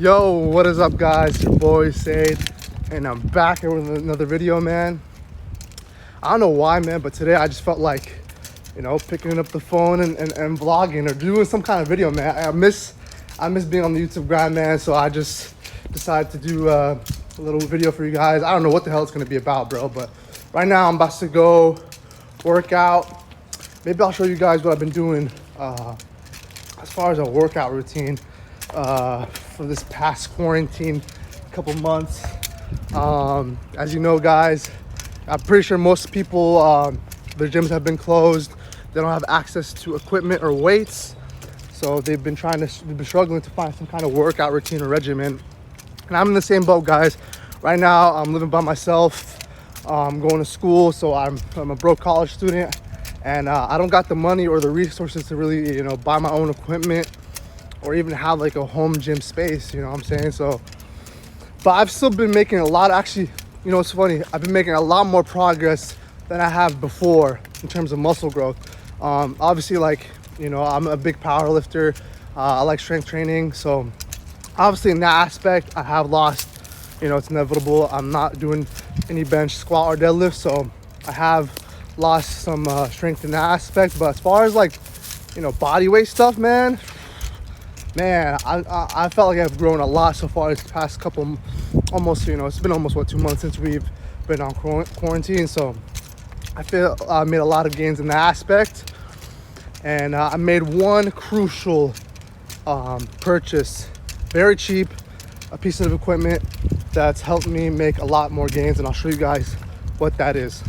Yo, what is up, guys? Your boy Said, and I'm back here with another video, man. I don't know why, man, but today I just felt like, picking up the phone and vlogging or doing some kind of video, man. I miss being on the YouTube grind, man, so I just decided to do a little video for you guys. I don't know what the hell it's gonna be about, bro, but right now I'm about to go work out. Maybe I'll show you guys what I've been doing as far as a workout routine for this past quarantine couple months. As you know, guys, I'm pretty sure most people, their gyms have been closed. They don't have access to equipment or weights, so they've been struggling to find some kind of workout routine or regimen. And I'm in the same boat, guys. Right now I'm living by myself. I'm going to school, so I'm a broke college student, and I don't got the money or the resources to really buy my own equipment or even have like a home gym space, you know what I'm saying? So, but I've still been making a lot, actually, it's funny, I've been making a lot more progress than I have before in terms of muscle growth. Obviously, like, I'm a big power lifter. I like strength training. So obviously in that aspect, I have lost, it's inevitable. I'm not doing any bench, squat, or deadlift. So I have lost some strength in that aspect. But as far as like, body weight stuff, man, I felt like I've grown a lot so far this past couple, almost, it's been almost 2 months since we've been on quarantine. So I feel I made a lot of gains in that aspect. And I made one crucial purchase, very cheap, a piece of equipment that's helped me make a lot more gains, and I'll show you guys what that is.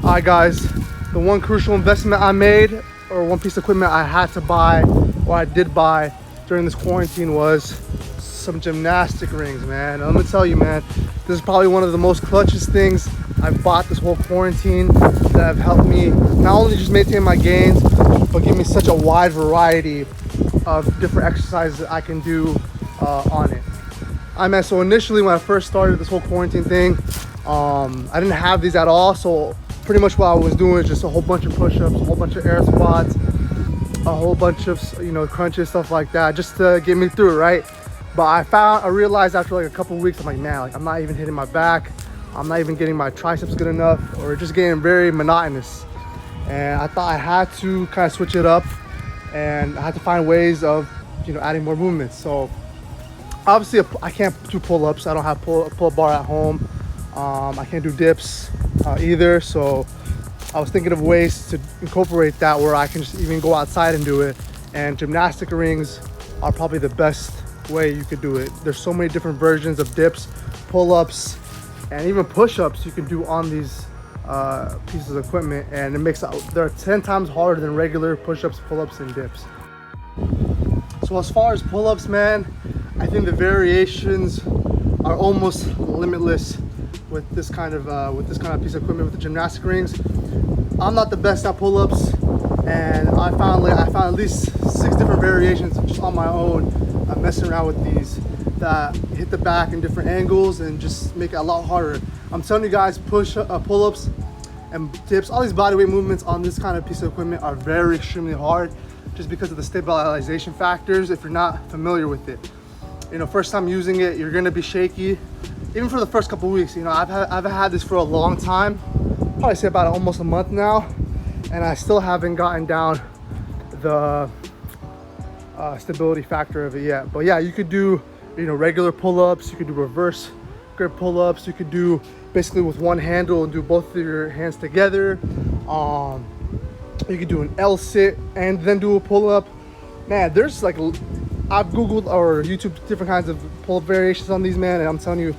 Alright, guys, the one crucial investment I made, or one piece of equipment I had to buy, or I did buy during this quarantine, was some gymnastic rings, man. And let me tell you, man, this is probably one of the most clutchest things I've bought this whole quarantine that have helped me not only just maintain my gains, but give me such a wide variety of different exercises that I can do on it. So initially when I first started this whole quarantine thing, I didn't have these at all. So pretty much what I was doing is just a whole bunch of push-ups, a whole bunch of air squats, a whole bunch of crunches, stuff like that, just to get me through, right? But I realized after like a couple of weeks, I'm like, man, like I'm not even hitting my back, I'm not even getting my triceps good enough, or just getting very monotonous. And I thought I had to kind of switch it up, and I had to find ways of adding more movements. So obviously I can't do pull-ups. I don't have pull-up bar at home. I can't do dips either, so I was thinking of ways to incorporate that where I can just even go outside and do it. And gymnastic rings are probably the best way you could do it. There's so many different versions of dips, pull-ups, and even push-ups you can do on these pieces of equipment, and they're 10 times harder than regular push-ups, pull-ups, and dips. So as far as pull-ups, man, I think the variations are almost limitless with this kind of piece of equipment with the gymnastic rings. I'm not the best at pull-ups, and I found at least 6 different variations just on my own, messing around with these, that hit the back in different angles and just make it a lot harder. I'm telling you guys, pull-ups and dips, all these bodyweight movements on this kind of piece of equipment are very extremely hard, just because of the stabilization factors if you're not familiar with it. First time using it, you're gonna be shaky. Even for the first couple weeks, I've had this for a long time, probably say about almost a month now, and I still haven't gotten down the stability factor of it yet. But yeah, you could do regular pull-ups, you could do reverse grip pull-ups, you could do basically with one handle and do both of your hands together. You could do an L sit and then do a pull-up. Man, there's like, I've Googled or YouTube different kinds of pull-up variations on these, man, and I'm telling you,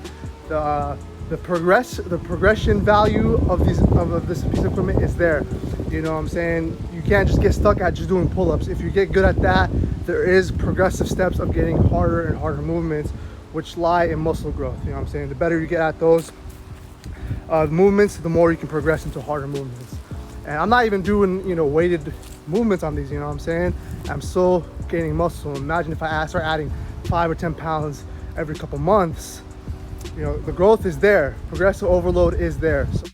the progression value of this piece of equipment is there. You know what I'm saying? You can't just get stuck at just doing pull-ups. If you get good at that, there is progressive steps of getting harder and harder movements, which lie in muscle growth. You know what I'm saying? The better you get at those movements, the more you can progress into harder movements. And I'm not even doing, you know, weighted movements on these, you know what I'm saying? I'm still gaining muscle. Imagine if I start adding 5 or 10 pounds every couple months, you know, the growth is there. Progressive overload is there. So,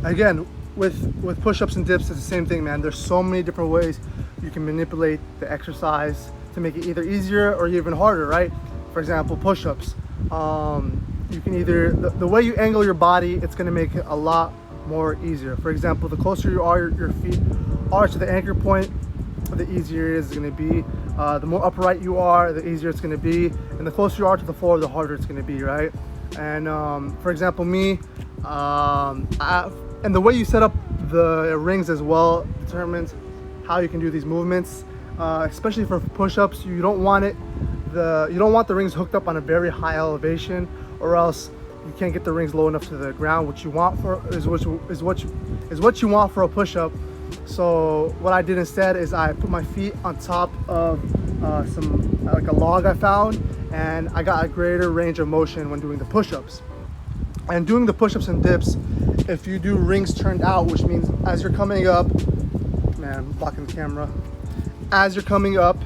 again, with push-ups and dips, it's the same thing, man. There's so many different ways you can manipulate the exercise to make it either easier or even harder, right? For example, push-ups. You can either, the way you angle your body, it's gonna make it a lot more easier. For example, the closer you are, your feet are to the anchor point, the easier it is gonna be. The more upright you are, the easier it's gonna be. And the closer you are to the floor, the harder it's gonna be, right? And for example, me, and the way you set up the rings as well determines how you can do these movements. Especially for push-ups, you don't want the rings hooked up on a very high elevation, or else you can't get the rings low enough to the ground. What you want for is what you want for a push-up. So what I did instead is I put my feet on top of like a log I found, and I got a greater range of motion when doing the push-ups. And doing the push-ups and dips, if you do rings turned out, which means as you're coming up, man, I'm blocking the camera. As you're coming up,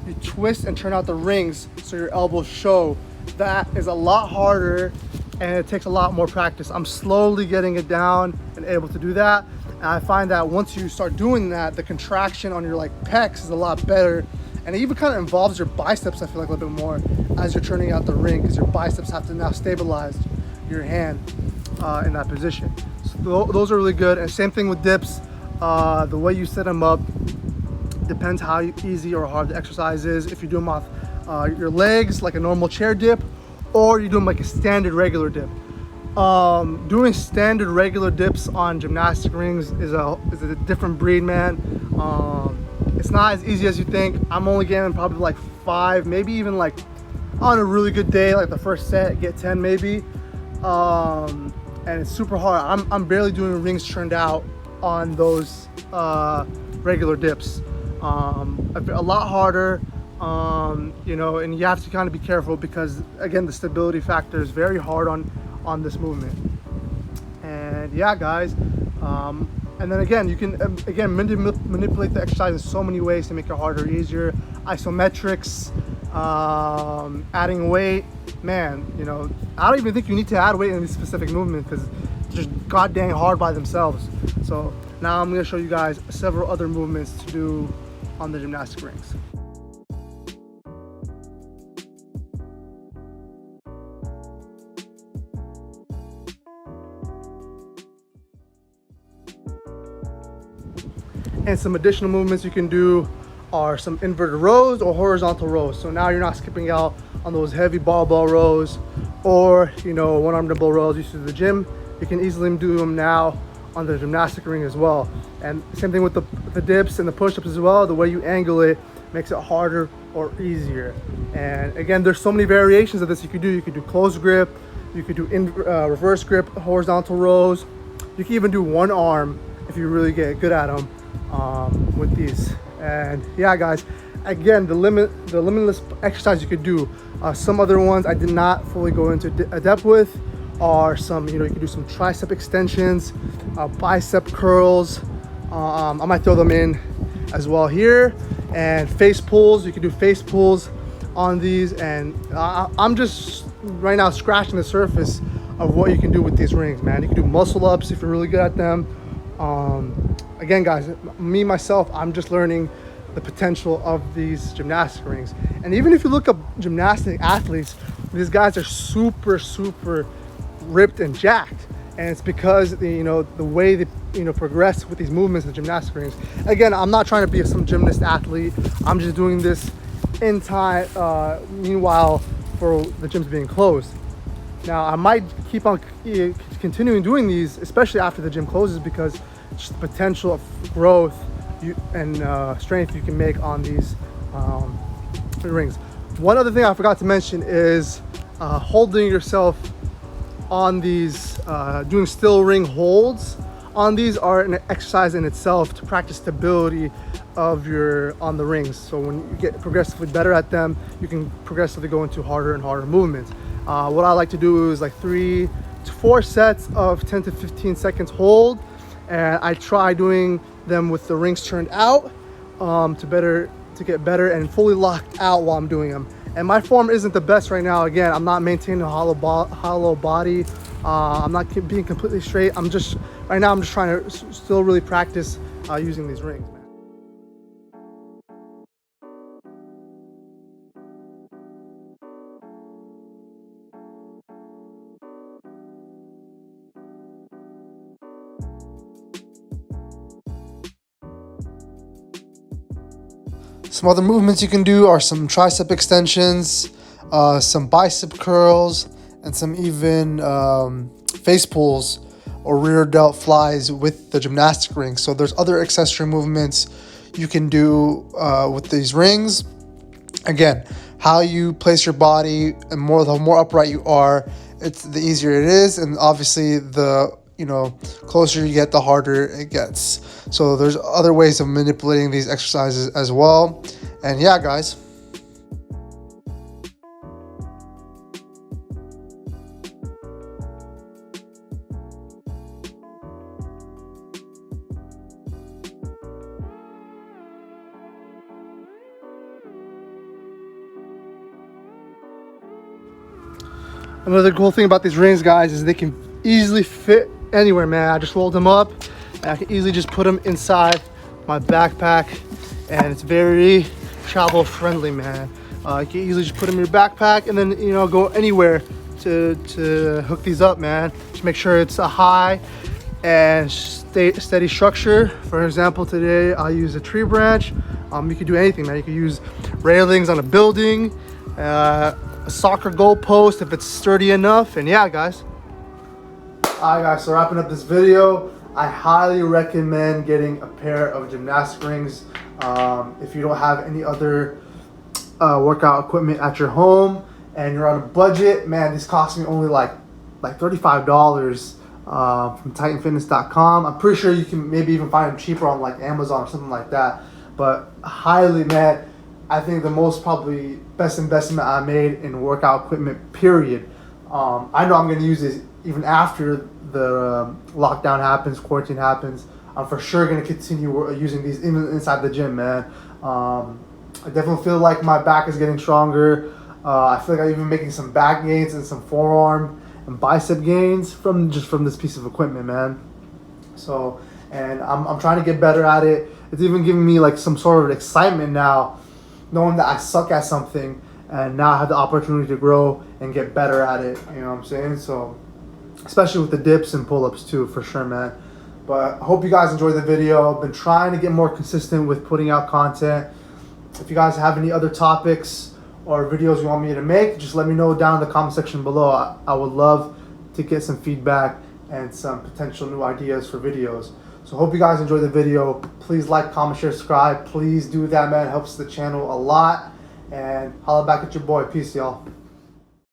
you twist and turn out the rings so your elbows show. That is a lot harder and it takes a lot more practice. I'm slowly getting it down and able to do that. And I find that once you start doing that, the contraction on your like pecs is a lot better. And it even kind of involves your biceps, I feel like, a little bit more as you're turning out the ring, because your biceps have to now stabilize your hand in that position. So those are really good. And same thing with dips. The way you set them up depends how easy or hard the exercise is. If you do them off your legs like a normal chair dip, or you do them like a standard regular dip. Doing standard regular dips on gymnastic rings is a different breed, man. It's not as easy as you think. I'm only getting probably like 5, maybe even like on a really good day, like the first set, get 10 maybe. And it's super hard. I'm barely doing rings turned out on those regular dips. A lot harder, you know, and you have to kind of be careful because, again, the stability factor is very hard on this movement. And yeah, guys, and then again, you can manipulate the exercise in so many ways to make it harder or easier. Isometrics, adding weight, man, you know, I don't even think you need to add weight in this specific movement because they're just goddamn hard by themselves. So now I'm going to show you guys several other movements to do on the gymnastic rings. And some additional movements you can do are some inverted rows or horizontal rows. So now you're not skipping out on those heavy barbell rows or, you know, one-arm dumbbell rows used to the gym. You can easily do them now on the gymnastic ring as well. And same thing with the dips and the push-ups as well. The way you angle it makes it harder or easier. And again, there's so many variations of this you could do. You could do closed grip, you could do reverse grip, horizontal rows. You can even do one arm if you really get good at them with these. And yeah, guys, again, the limitless exercise you could do. Some other ones I did not fully go into depth with are some, you know, you can do some tricep extensions, bicep curls. I might throw them in as well here. And face pulls, you can do face pulls on these. And I'm just right now scratching the surface of what you can do with these rings, man. You can do muscle ups if you're really good at them. Again, guys, myself, I'm just learning the potential of these gymnastic rings. And even if you look up gymnastic athletes, these guys are super ripped and jacked, and it's because the way they progress with these movements in the gymnastic rings. Again, I'm not trying to be some gymnast athlete. I'm just doing this in time, meanwhile, for the gyms being closed. Now I might keep on continuing doing these, especially after the gym closes, because just the potential of growth and strength you can make on these rings. One other thing I forgot to mention is holding yourself on these, doing still ring holds on these are an exercise in itself to practice stability of your on the rings. So when you get progressively better at them, you can progressively go into harder and harder movements. What I like to do is like 3 to 4 sets of 10 to 15 seconds hold, and I try doing them with the rings turned out to get better and fully locked out while I'm doing them. And my form isn't the best right now. Again, I'm not maintaining a hollow body. I'm not being completely straight. Right now I'm just trying to still really practice using these rings, man. Some other movements you can do are some tricep extensions, some bicep curls, and some even face pulls or rear delt flies with the gymnastic rings. So there's other accessory movements you can do with these rings. Again, how you place your body and the more upright you are, the easier it is, and obviously the closer you get, the harder it gets. So there's other ways of manipulating these exercises as well. And yeah, guys. Another cool thing about these rings, guys, is they can easily fit anywhere, man. I just rolled them up and I can easily just put them inside my backpack, and it's very travel friendly, man. You can easily just put them in your backpack and then go anywhere to hook these up, man. Just make sure it's a high and steady structure. For example, today I use a tree branch. You can do anything, man. You can use railings on a building, a soccer goal post if it's sturdy enough. And yeah, guys. Alright, guys, so wrapping up this video, I highly recommend getting a pair of gymnastic rings. If you don't have any other workout equipment at your home and you're on a budget, man, these cost me only like $35 from titanfitness.com. I'm pretty sure you can maybe even find them cheaper on like Amazon or something like that. But highly, man, I think the most probably best investment I made in workout equipment, period. I know I'm going to use this even after the lockdown happens, quarantine happens. I'm for sure going to continue using these even inside the gym, man. I definitely feel like my back is getting stronger. I feel like I'm even making some back gains and some forearm and bicep gains from this piece of equipment, man. So, and I'm trying to get better at it. It's even giving me like some sort of excitement now, knowing that I suck at something and now I have the opportunity to grow and get better at it. You know what I'm saying? So, especially with the dips and pull-ups too, for sure, man. But I hope you guys enjoyed the video. I've been trying to get more consistent with putting out content. If you guys have any other topics or videos you want me to make, just let me know down in the comment section below. I would love to get some feedback and some potential new ideas for videos. So hope you guys enjoyed the video. Please like, comment, share, subscribe. Please do that, man. It helps the channel a lot. And holla back at your boy. Peace, y'all.